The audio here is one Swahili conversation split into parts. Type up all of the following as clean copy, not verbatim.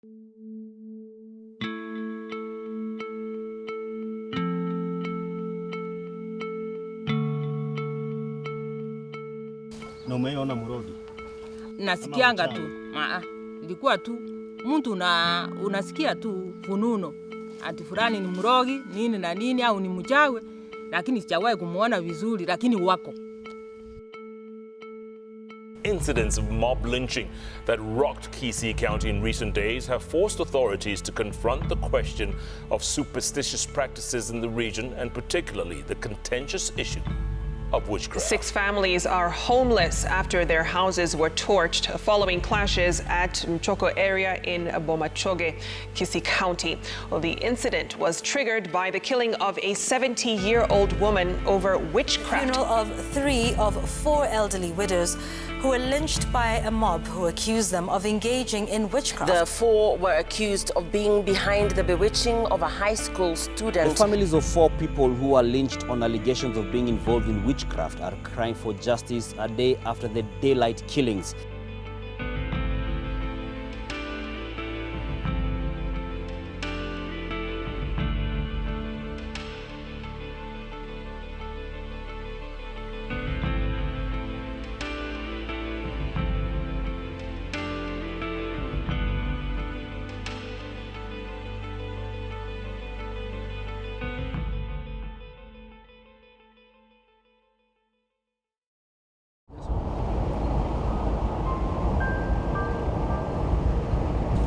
Na umeona Murogi? Nasikianga tu. Ilikuwa tu mtu unasikia tu fununo. Ati fulani ni Murogi, nini na nini au ni mchawi, lakini sijawahi kumuona vizuri, lakini wako. Incidents of mob lynching that rocked Kisii County in recent days have forced authorities to confront the question of superstitious practices in the region, and particularly the contentious issue of witchcraft. 6 families are homeless after their houses were torched following clashes at Mchoko area in Bomachoge, Kisii County. Well, the incident was triggered by the killing of a 70-year-old woman over witchcraft. The funeral of 3 of 4 elderly widows who were lynched by a mob who accused them of engaging in witchcraft. The 4 were accused of being behind the bewitching of a high school student. The families of 4 people who were lynched on allegations of being involved in witchcraft are crying for justice a day after the daylight killings.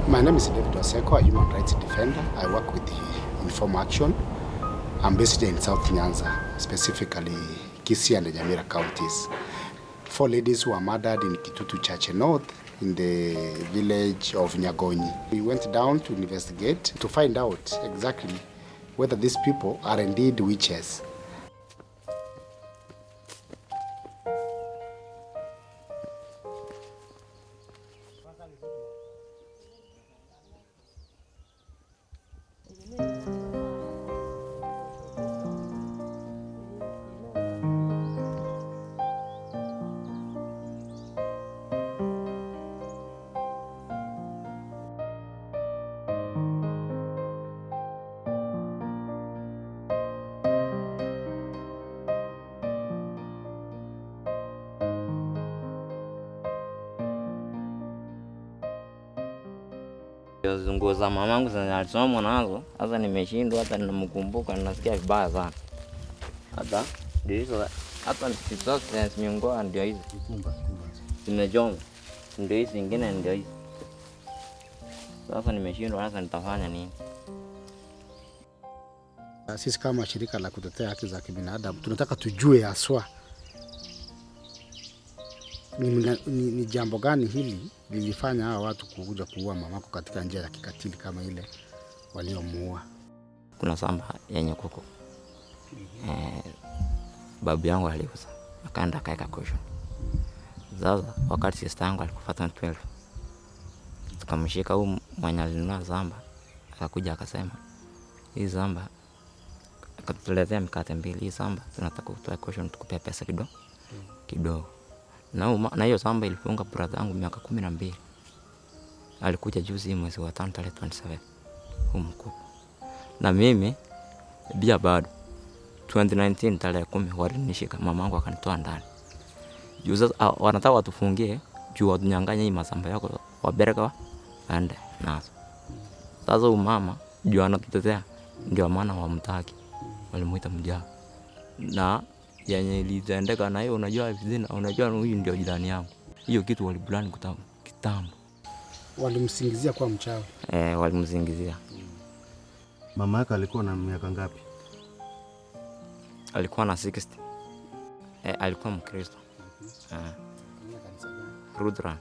My name is David Oseko, a human rights defender. I work with the InformAction. I'm based in South Nyanza, specifically Kisii and Nyamira counties. 4 ladies who were murdered in Kitutu Church North in the village of Nyagonyi. We went down to investigate to find out exactly whether these people are indeed witches. Nguo za mamangu zinasoma nazo, sasa nimeshindwa, hata ninamkumbuka ninasikia vibaya sana. Hata ndio hizo, hata sasa miongoni ndio hizo. Nimejoma. Ndio hizo zingine ndio hizo. Sasa nimeshindwa, sasa nitafanya nini? Sisi kama shirika la kutetea haki za kibinadamu tunataka tujue haswa ni jambo gani hili lilifanya hawa watu kuja kuua mamako katika njia ya kikatili kama ile waliomuua. Kuna samba yenye kuku. Babu yangu aliuza, akaenda kaeka kosho. Sasa wakati sister yangu alikufa 12, tukamshika huyu mwenye alinunua samba, akakuja akasema, hii samba, akatuletea mikate 2, hii samba tunataka utoe kosho tukupe pesa kidogo. Na hiyo samba ilifunga brother yangu miaka 12. Alikuja juzi mwezi wa 5 tarehe 27 huko. Na mimi bia bado 2019 tarehe 10 walinishika, mamangu akanitoa ndani. Juzi wanataka watufungie juu watunyang'anya hii masamba yako wabereka waende nazo. Sasa mama juu anatutetea, ndio maana wamtaki, walimuita mjaa. Na yenye ilitendeka na hiyo, unajua vizina, unajua huyu ndio jirani yangu. Hiyo kitu walibulani kitambo. Walimsingizia kwa mchawi. Walimsingizia. Mama yake alikuwa na miaka ngapi? Alikuwa na 60. Alikuwa Mkristo. Rudra.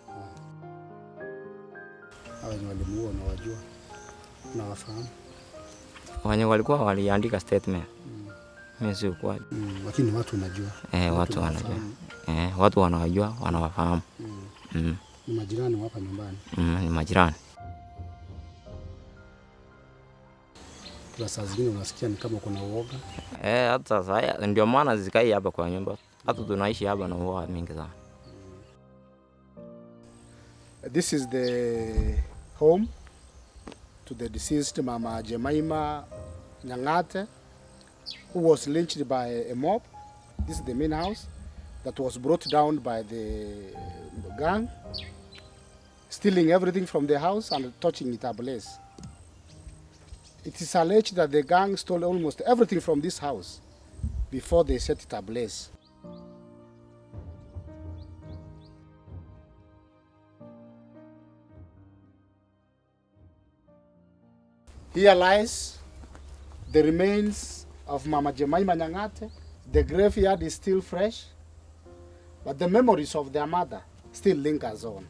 Hawa ni walimuua, unawajua? Unawafahamu? Wenye walikuwa waliandika statement. Mimi si kwa. Lakini watu wanajua. Watu wanajua. Watu wanawajua, wanawafahamu. Ni majirani hapa nyumbani. Ni majirani. Kwa saa zingine unasikia ni kama kuna uoga. Hata sasa ndio maana zikai hapa kwa nyumba. Hata tunaishi hapa na uoga mingi sana. This is the home to the deceased Mama Jemima Nyangate, who was lynched by a mob. This is the main house that was brought down by the gang, stealing everything from the house and touching it ablaze. It is alleged that the gang stole almost everything from this house before they set it ablaze. Here lies the remains of Mama Jemima Nyangate. The graveyard is still fresh, but the memories of their mother still lingers on.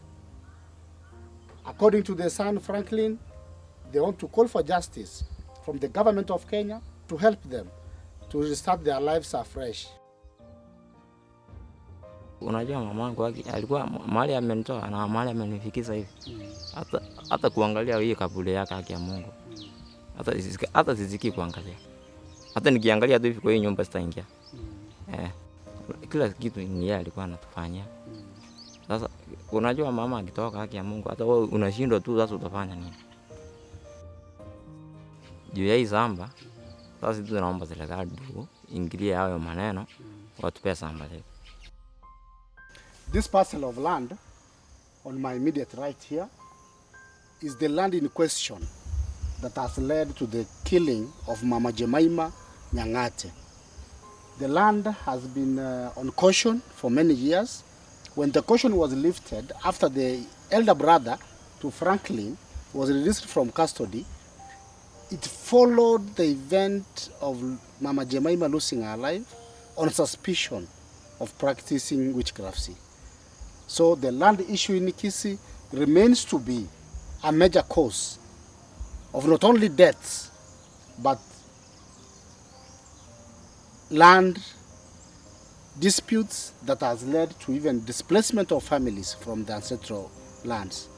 According to their son Franklin, they want to call for justice from the government of Kenya to help them to restart their lives afresh. Unajua mamangu alikuwa mahali amenitoa na mahali amenifikisha hivi. Hata kuangalia hii kaburi yake haki ya Mungu. Hata siziki kuangalia. Hata nikiangalia tu hivi kwa hii nyumba sitaingia. Kila kitu ni yeye alikuwa anatufanyia. Sasa unajua mama akitoka haki ya Mungu, hata wewe unashindwa tu sasa utafanya nini? Juu ya hii shamba, sasa tunaomba serikali ingilie hayo maneno, watupe shamba letu. This parcel of land on my immediate right here is the land in question that has led to the killing of Mama Jemima Nyangate. The land has been on caution for many years. When the caution was lifted, after the elder brother to Franklin was released from custody, it followed the event of Mama Jemima losing her life on suspicion of practicing witchcraft. So the land issue in Kisii remains to be a major cause of not only deaths, but land disputes that has led to even displacement of families from the ancestral lands.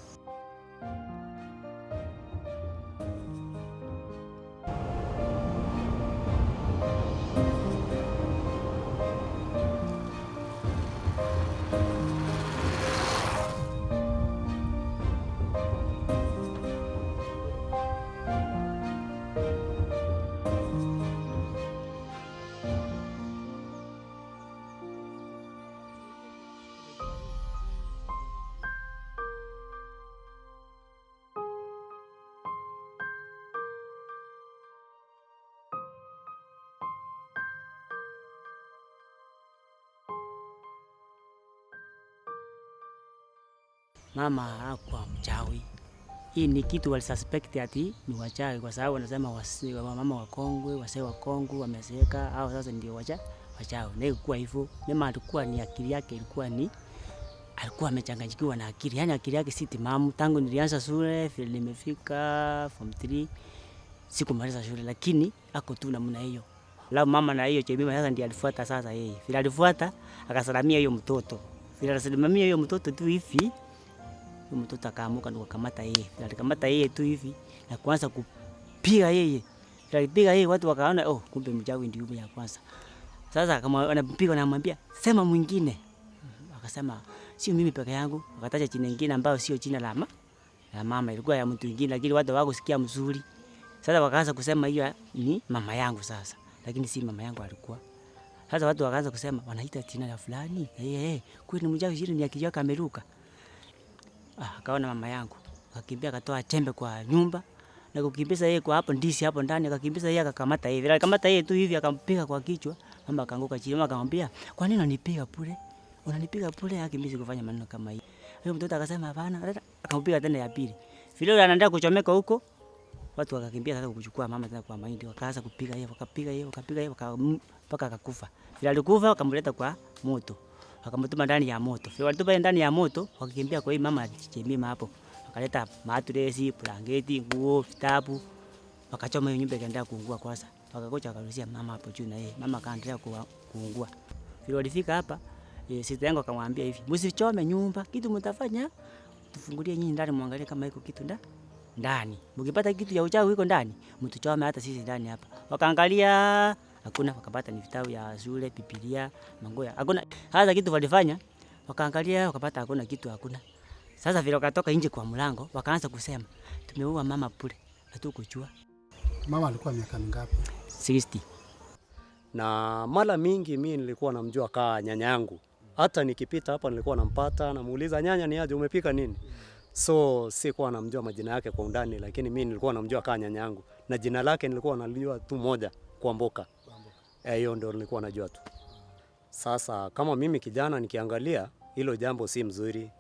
Mama hakuwa mchawi. Hii ni kitu walisuspect ati ni wachawi kwa sababu wanasema mama wakongwe, wasee wakongwe wamezeeka au sasa ndio wachawi. Na ilikuwa hivyo. Mama alikuwa ni akili yake ilikuwa ni alikuwa amechanganyikiwa na akili. Yaani akili yake si timamu. Tangu nilianza shule, vile nimefika form 3 sikumaliza shule lakini ako tu namna hiyo. Lao mama na hiyo Jemima sasa ndiye alifuata sasa yeye. Vile alifuata akasalamia hiyo mtoto. Vile alisalamia hiyo mtoto tu hivi. Mtoto akaamuka ndo akamata yeye. Alikamata yeye tu hivi na kuanza kupiga yeye. Alipiga yeye watu wakaona kumbe mchawi ndio yule ya kwanza. Sasa kama anapiga anamwambia sema mwingine. Akasema sio mimi peke yangu. Akataja jina lingine ambalo sio jina la mama ilikuwa ya mtu mwingine lakini watu wako sikia mzuri. Sasa wakaanza kusema hiyo ni mama yangu sasa. Lakini si mama yangu alikuwa. Sasa watu wakaanza kusema wanaita jina la fulani. Kwani mchawi jina ni akili yake ameruka. Akaona mama yangu akakimbia akatoa chembe kwa nyumba na kukimbiza yeye kwa hapo ndisi hapo ndani akakimbiza yeye akakamata yeye. Alikamata yeye tu hivi akampiga kwa kichwa. Mama akaanguka chini. Mama akamwambia, "Kwa nini unanipiga bure? Unanipiga bure." Akimbiza kufanya maneno kama hiyo. Huyo mtoto akasema, "Hapana." Akampiga tena ya pili. Vile anaendelea kuchomeka huko, watu wakakimbia sasa kuchukua mama tena kwa mahindi. Wakaanza kupiga yeye, wakapiga yeye mpaka akakufa. Vile alikufa akamleta kwa moto. Wakamtuma ndani ya moto. Vile walitupa ndani ya moto, wakakimbia kwa hii mama Jemima hapo. Wakaleta matresi, blanketi, nguo, vitabu. Wakachoma hiyo nyumba ikaendelea kuungua kwanza. Wakakocha wakaruhusia mama hapo juu na yeye. Mama akaendelea kuungua. Vile walifika hapa, sister yangu akamwambia hivi, "Msichome nyumba, kitu mtafanya, tufungulie nyinyi ndani muangalie kama iko kitu ndani. Mkipata kitu ya uchawi iko ndani, mtuchome hata sisi ndani hapa." Wakaangalia hakuna, wakapata ni vitabu ya shule, Biblia, mangoya. Hakuna. Sasa kitu walifanya, wakaangalia wakapata hakuna kitu hakuna. Sasa vile wakatoka nje kwa mlango, wakaanza kusema, "Tumeua mama bure." hatukuchua. Mama alikuwa miaka mingapi? 60. Na mara mingi mimi nilikuwa namjua kaa nyanya yangu. Hata nikipita hapa nilikuwa nampata, namuuliza nyanya ni aje, umepika nini? So sikuwa namjua majina yake kwa undani, lakini mimi nilikuwa namjua kaa nyanya yangu. Na jina lake nilikuwa nalijua tu moja, Kwamboka. Hiyo ndio nilikuwa najua tu. Sasa kama mimi kijana nikiangalia hilo jambo si mzuri.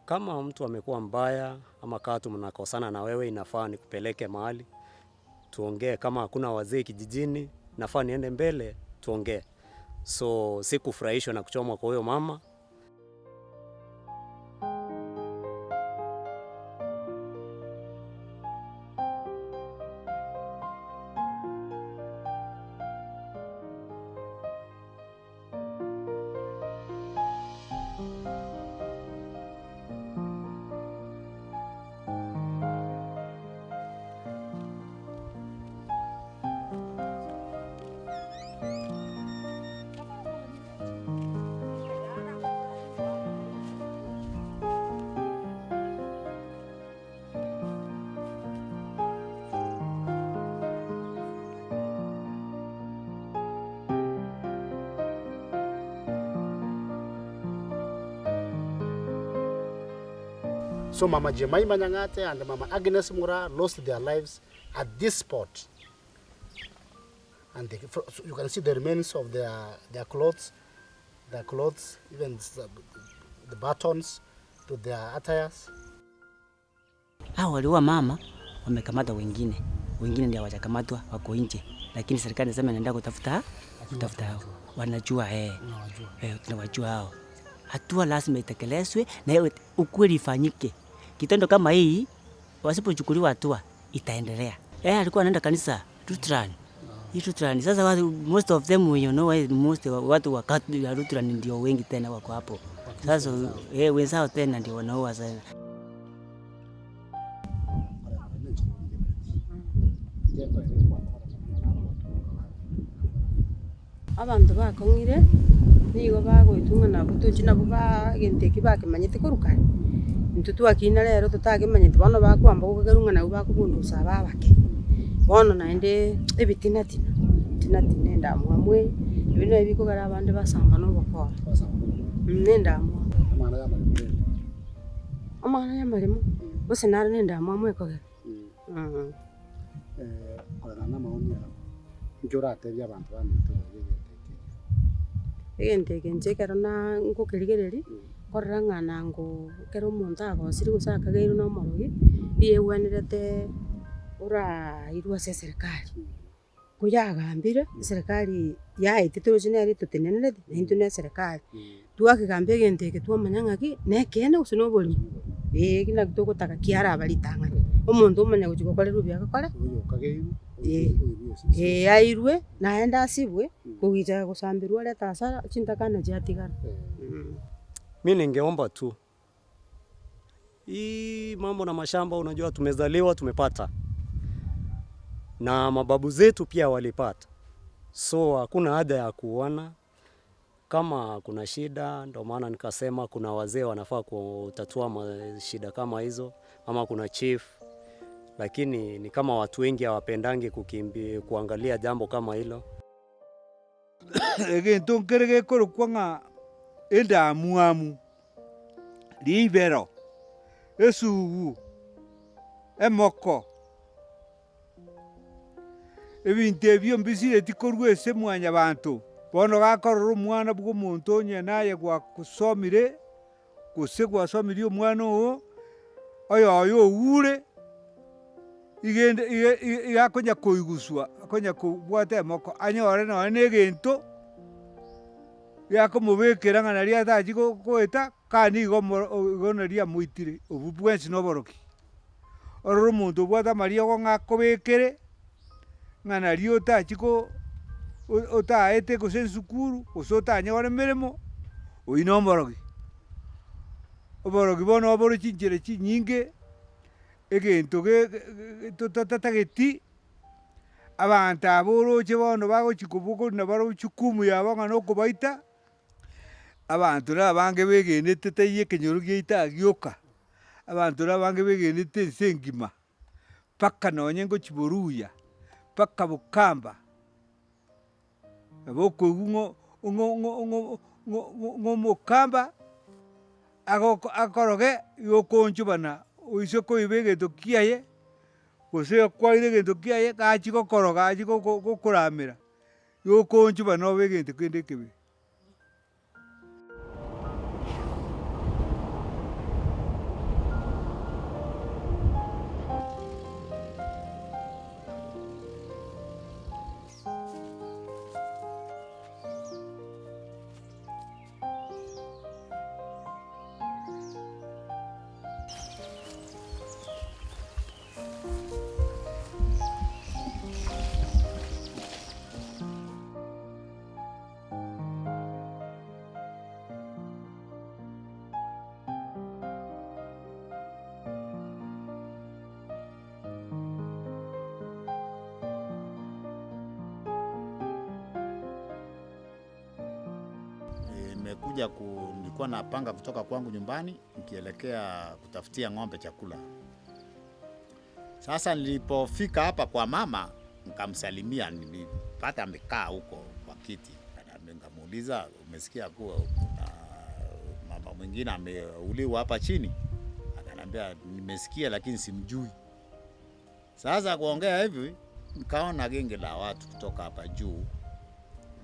Kama mtu amekuwa mbaya ama katu mnakosana na wewe, inafaa nikupeleke mahali tuongee. Kama hakuna wazee kijijini, nafaa niende mbele tuongee. So sikufurahishwa na kuchomwa kwa huyo mama. So Mama Jemima Nyangate and Mama Agnes Mura lost their lives at this spot. And you can see the remains of their clothes, even the buttons to their attires. Hao waliua mama, wamekamata wengine ndio hawajakamatwa, wako nje. Lakini serikali inasema inaenda kutafuta hao. Wanajua tunawajua hao. Hatua lazima itekelezwe na ukweli ifanyike. Kitendo kama hii wasipochukuliwa hatua itaendelea. Alikuwa anaenda kanisa Lutheran. Lutheran. Sasa most of them watu wa Lutheran ndio wengi tena wako hapo. Sasa wenzao tena ndio wanaoa sana. Abantu bakongire nigo bagwitungana butunji nabo bagenteki bakimanyite kurukana ntutu akina rero tutakimanyite bono bakwamba kugarungana nabo bakubundusa babake bono naende ebitina nenda mwamwe ibino bikogara abande basamba no bokora nenda amana ya marimo bose nara nenda mwamwe kogera Kora na maoni ya njura atebya abantu bantu egenteke nchekera na ngukirigereri korera ng'ana ngo kero omonto agosiri gosakagairu na omorogi iyegwanirete irwa ase serikali kuyagambire serikali yaitete oche nere totenenerete na into na serikali twakigambia egenteke twamanya ng'aki nekene gose na oborimo kina togotaka kiara abaritang'ani omonto omanya gochi gokorerwa biagakore airwe naende asibwe kugicha gusambirwa leta hasara chintakana chiatigara. Mimi ningeomba tu hii mambo na mashamba, unajua tumezaliwa tumepata na mababu zetu pia walipata, so hakuna haja ya kuona kama kuna shida. Ndio maana nikasema kuna wazee wanafaa kutatua shida kama hizo, ama kuna chief. Lakini ni kama watu wengi hawapendangi kuangalia jambo kama hilo. Egento nkerege korokwa endamuamu libero esugu emoko ebintu ebyo mbisire tikorwa ese mwanya bantu bono gakorora omwana bwo omonto onye naye gwasomire gose gwasomire omwana oyo oyo owure igende igakonya koiguswa akonya kubwata emoko anyore none negento yakomubekera ng'ana ria tachi goeta kandi igoneria moitire obu bwensi noboroki ororo omonto obwata mariogo ng'akobekere ng'ana ria otachi otaete gose ensukuru gose otanyore emeremo oine omorogi bono oboro chinchera chinyinge egento totatageti abantu abo oroche bono bagochikobokori na baro chukumu yabo ng'ana okobaita abantu na abange begenete taiyo ekenyoro giaita gioka abantu na abange begenete ense engima paka nonye ngochiburuya paka bukamba aboko ng'omukamba akoroge yokonchubana oise koiba egento kiaye gose okwaire egento kiaye gachi gokoroga achi gokoramera yokonchubana oba egento kende kebe. Nilikuwa napanga kutoka kwangu nyumbani nikielekea kutafutia ng'ombe chakula. Sasa nilipofika hapa kwa mama nikamsalimia, nilipata amekaa huko kwa kiti. Nikamuuliza, umesikia kuwa mama mwingine ameuliwa hapa chini? Akaniambia, nimesikia lakini simjui. Sasa kuongea hivi nikaona genge la watu kutoka hapa juu,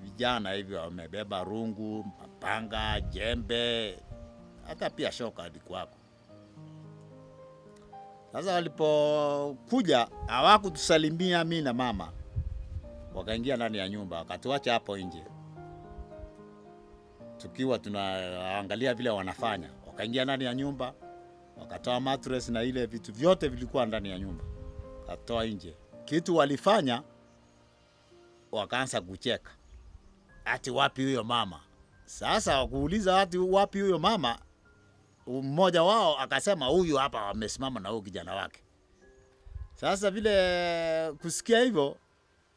vijana hivyo wamebeba rungu, mapanga, jembe, hata pia shoka hadi kwako. Sasa walipokuja hawakutusalimia mimi na mama, wakaingia ndani ya nyumba wakatuacha hapo nje tukiwa tunaangalia vile wanafanya. Wakaingia ndani ya nyumba wakatoa mattress na ile vitu vyote vilikuwa ndani ya nyumba wakatoa nje. Kitu walifanya, wakaanza kucheka, ati wapi huyo mama? Sasa wakuuliza ati wapi huyo mama, mmoja wao akasema huyu hapa wamesimama na huyo kijana wake. Sasa vile kusikia hivyo,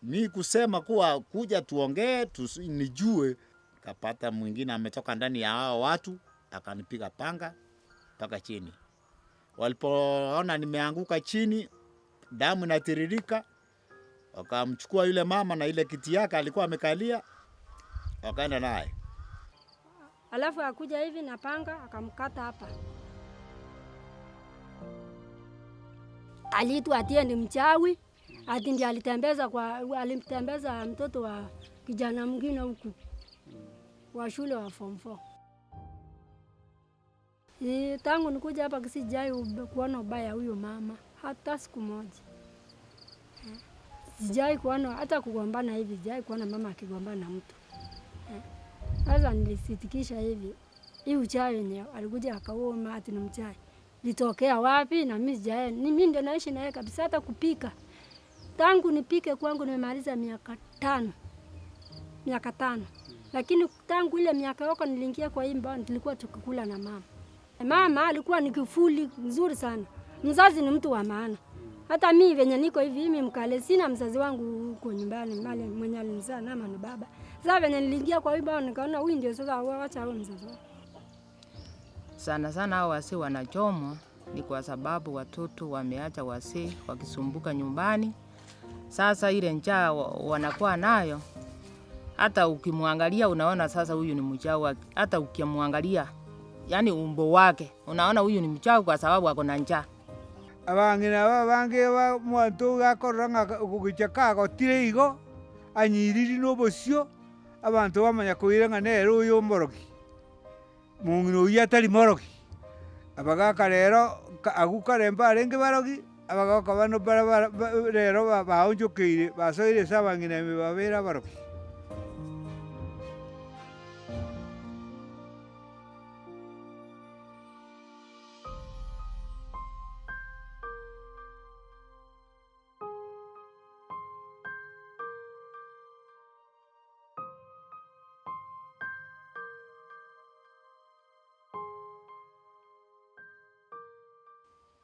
mimi kusema kuwa kuja tuongee nijue, kapata mwingine ametoka ndani ya hao watu akanipiga panga mpaka chini. Walipoona nimeanguka chini, damu inatiririka, wakamchukua yule mama na ile kiti yake alikuwa amekalia, wakaenda naye. Alafu akuja hivi na panga akamkata hapa. Aliitwa atie ni mchawi, ati ndiye alimtembeza mtoto wa kijana mwingine huku wa shule wa form 4. Tangu nikuja hapa Kisii kuona ubaya huyo mama hata siku moja. Sijai kuona hata kugombana hivi, sijai kuona mama akigombana na mtu. Sasa nilisitikisha hivi, hii uchawi yenye alikuja akaua ati ni mchawi litokea wapi? Na mimi sijai, mimi ndio naishi naye kabisa. Hata kupika, tangu nipike kwangu nimemaliza miaka 5. Lakini tangu ile miaka yoko niliingia kwa hii mbao tulikuwa tukikula na mama. Mama alikuwa ni kifuli nzuri sana, mzazi ni mtu wa maana. Hata mimi venye niko hivi mimi mkale, sina mzazi wangu huko nyumbani, mali mwenye alinizaa na mama na baba. Sasa venye niliingia kwa hivyo nikaona huyu ndio sasa waacha awe mzazi wangu. Sana sana hao wasee wanachomwa ni kwa sababu watoto wameacha wasee wakisumbuka nyumbani. Sasa ile njaa wanakuwa nayo, hata ukimwangalia unaona sasa huyu ni mchawi. Hata ukimwangalia yani umbo wake unaona huyu ni mchawi kwa sababu ako na njaa. Abangina bange ba mwanto gakoranga kugichaka gotire igo anyiriri nobosio abantu bamanya kuiranga nero uyu mboroki mungino uyu atari moroki abagaka rero agukaremba arenge baroki abagaka bano rero baonjokeire basoire sabangina mibabera baroki.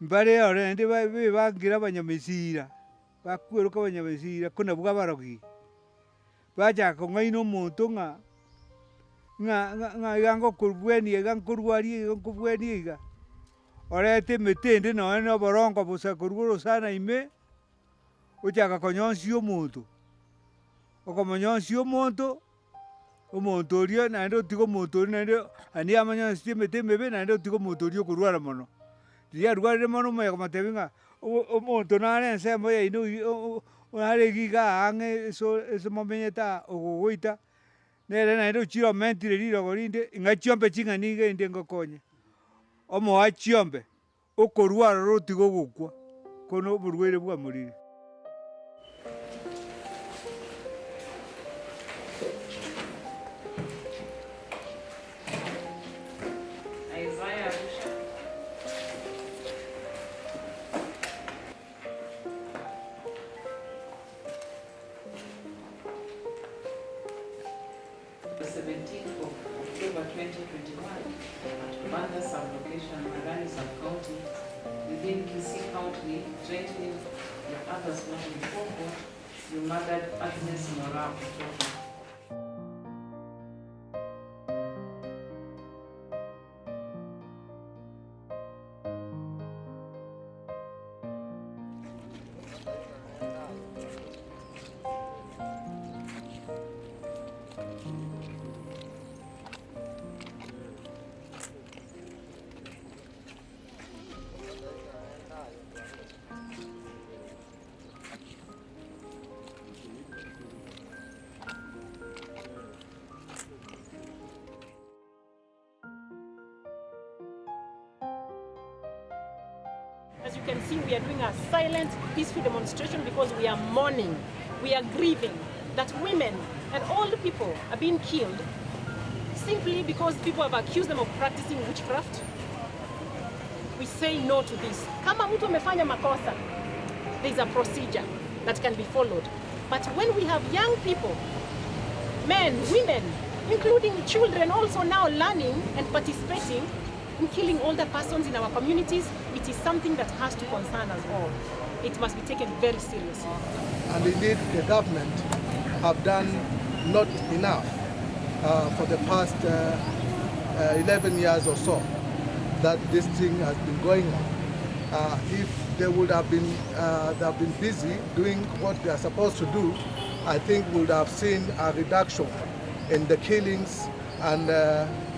Mbare ore ndi bagira abanyamisira bakweruka abanyamisira kuna bwa barogi baja ko ngaino muntu nga yango kurweni gankurwari kubweni ga orete metende no borongo busa kurguru sana ime uchaka konyonsia omonto okomonyonsia omonto omonto oria naende otiga omonto oria naende ani amanyonsia emete emebe naende otiga omonto oria okorwara mono. Riria arwarire mono omoyega matebi ng'a omonto nare ensemo yaino nare giga ang'e ase momenyete ogogoita nere naende ochire omentire rirogo rinde ing'a chiombe ching'ani iga ende ngokonye omoa chiombe okorwara rore otiga ogokwa kono oborwaire bwamorire. The 17th of October 2021 at Banda sublocation, Marani sub-county, within Kisii County, jointly with others not in court, you murdered Agnes Mora Ototo. As you can see, we are doing a silent, peaceful demonstration because we are mourning, we are grieving that women and old people are being killed simply because people have accused them of practicing witchcraft. We say no to this. Kama mtu amefanya makosa, there is a procedure that can be followed. But when we have young people, men, women, including children also now learning and participating in killing older persons in our communities, it is something that has to concern us all. It must be taken very seriously. And indeed, the government have done not enough for the past 11 years or so that this thing has been going on. If they would have been busy doing what they are supposed to do, I think we would have seen a reduction in the killings and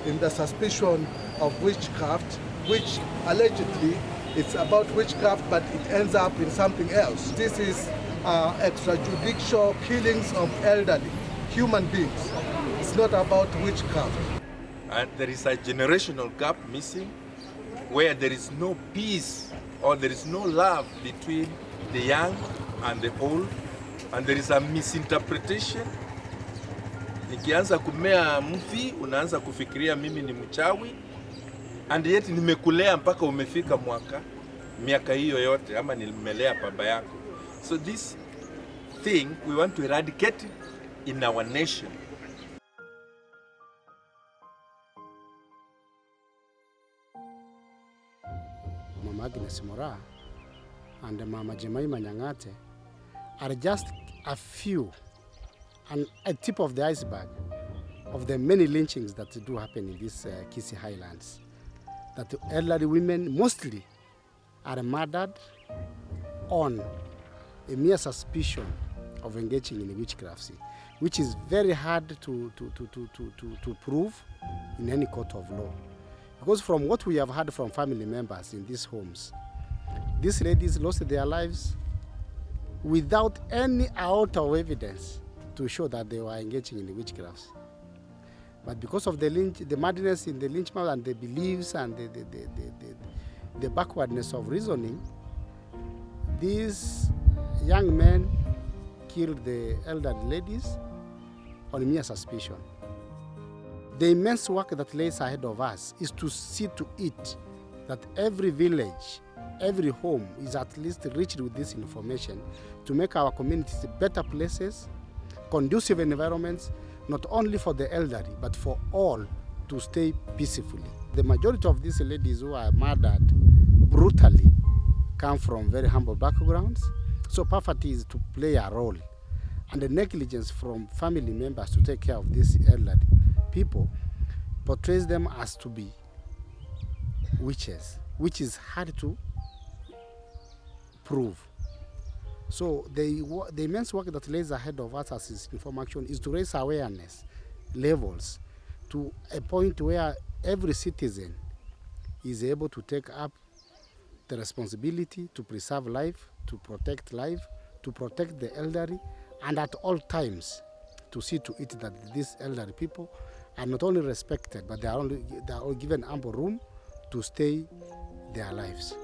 in the suspicion of witchcraft, which allegedly it's about witchcraft, but it ends up in something else. This is extrajudicial killings of elderly human beings. It's not about witchcraft. And there is a generational gap missing, where there is no peace or there is no love between the young and the old, and there is a misinterpretation. Nikianza kumea mvi, unaanza kufikiria mimi ni mchawi, and yet nimekulea mpaka umefika miaka hiyo yote, ama nimelea baba yako. So this thing we want to eradicate in our nation. Mama Agnes Mora and Mama Jemima Nyang'ate are just a few, and a tip of the iceberg of the many lynchings that do happen in these Kisii Highlands. That elderly women mostly are murdered on a mere suspicion of engaging in witchcraft, which is very hard to prove in any court of law. Because from what we have heard from family members in these homes, these ladies lost their lives without any iota of evidence to show that they were engaging in witchcraft. But because of the madness in the lynchment and the beliefs and the backwardness of reasoning, these young men killed the elderly ladies on mere suspicion. The immense work that lays ahead of us is to see to it that every village, every home is at least reached with this information to make our communities better places, conducive environments, not only for the elderly, but for all to stay peacefully. The majority of these ladies who are murdered brutally come from very humble backgrounds, so poverty is to play a role. And the negligence from family members to take care of these elderly people portrays them as to be witches, which is hard to prove. So the immense work that lays ahead of us as InformAction is to raise awareness levels to a point where every citizen is able to take up the responsibility to preserve life, to protect the elderly, and at all times to see to it that these elderly people are not only respected, but they are all given ample room to stay their lives.